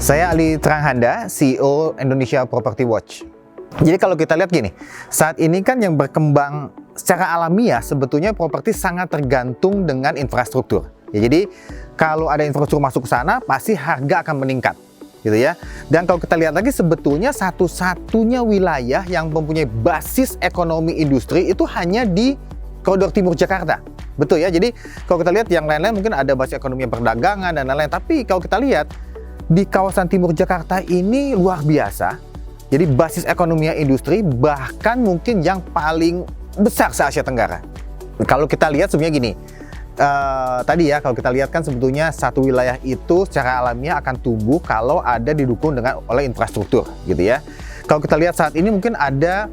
Saya Ali Tranghanda, CEO Indonesia Property Watch. Jadi kalau kita lihat gini, saat ini kan yang berkembang secara alamiah sebetulnya properti sangat tergantung dengan infrastruktur. Ya, jadi kalau ada infrastruktur masuk ke sana, pasti harga akan meningkat, gitu ya. Dan kalau kita lihat lagi sebetulnya satu-satunya wilayah yang mempunyai basis ekonomi industri itu hanya di koridor timur Jakarta. Betul ya. Jadi kalau kita lihat yang lain-lain mungkin ada basis ekonomi perdagangan dan lain-lain, tapi kalau kita lihat di kawasan timur Jakarta ini luar biasa. Jadi basis ekonominya industri bahkan mungkin yang paling besar se-Asia Tenggara. Kalau kita lihat sebenarnya gini, tadi ya kalau kita lihat kan sebetulnya satu wilayah itu secara alamiah akan tumbuh kalau ada didukung oleh infrastruktur gitu ya. Kalau kita lihat saat ini mungkin ada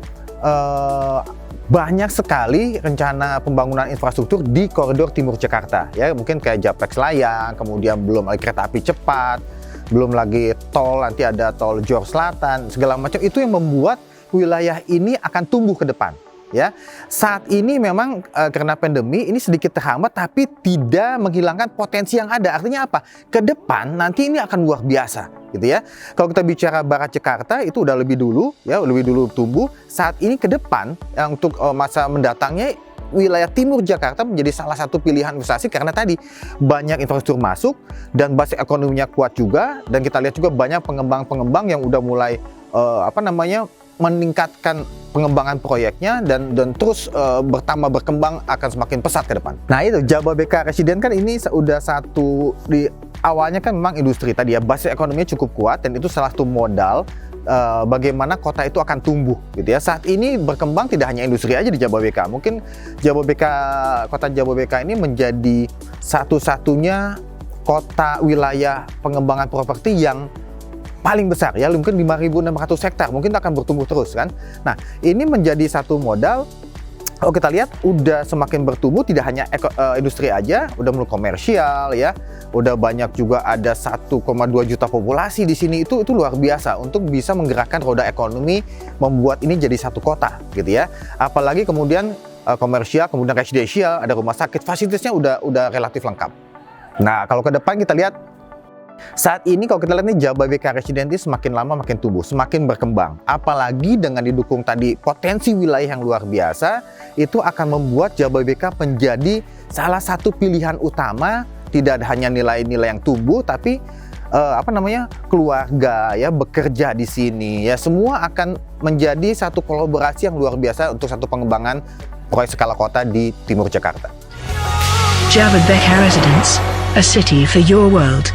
banyak sekali rencana pembangunan infrastruktur di koridor timur Jakarta ya, mungkin kayak Japek Layang, kemudian belum lagi kereta api cepat, belum lagi tol, nanti ada tol Jor Selatan, segala macam. Itu yang membuat wilayah ini akan tumbuh ke depan. Ya, saat ini memang karena pandemi ini sedikit terhambat, tapi tidak menghilangkan potensi yang ada. Artinya apa? Ke depan nanti ini akan luar biasa, gitu ya. Kalau kita bicara Barat Jakarta itu udah lebih dulu, ya, lebih dulu tumbuh. Saat ini ke depan, untuk masa mendatangnya, wilayah timur Jakarta menjadi salah satu pilihan investasi karena tadi banyak infrastruktur masuk dan basis ekonominya kuat juga, dan kita lihat juga banyak pengembang-pengembang yang udah mulai meningkatkan pengembangan proyeknya dan terus berkembang akan semakin pesat ke depan. Nah itu Jababeka Residen kan ini udah satu di awalnya kan memang industri tadi ya, basis ekonominya cukup kuat dan itu salah satu modal bagaimana kota itu akan tumbuh gitu ya. Saat ini berkembang tidak hanya industri aja di Jababeka. Mungkin kota Jababeka ini menjadi satu-satunya kota wilayah pengembangan properti yang paling besar ya, mungkin 5.600 hektar, mungkin akan bertumbuh terus kan. Nah, ini menjadi satu modal. Kalau kita lihat udah semakin bertumbuh, tidak hanya industri aja, udah mulai komersial ya, udah banyak juga, ada 1,2 juta populasi di sini. Itu luar biasa untuk bisa menggerakkan roda ekonomi, membuat ini jadi satu kota gitu ya. Apalagi kemudian komersial, kemudian residensial, ada rumah sakit, fasilitasnya udah relatif lengkap. Nah, kalau ke depan kita lihat saat ini kalau kita lihat nih Jababeka Residen ini semakin lama makin tumbuh, semakin berkembang. Apalagi dengan didukung tadi potensi wilayah yang luar biasa, itu akan membuat Jababeka menjadi salah satu pilihan utama. Tidak hanya nilai-nilai yang tumbuh, tapi keluarga ya bekerja di sini ya, semua akan menjadi satu kolaborasi yang luar biasa untuk satu pengembangan proyek skala kota di timur Jakarta. Jababeka Residence, a city for your world.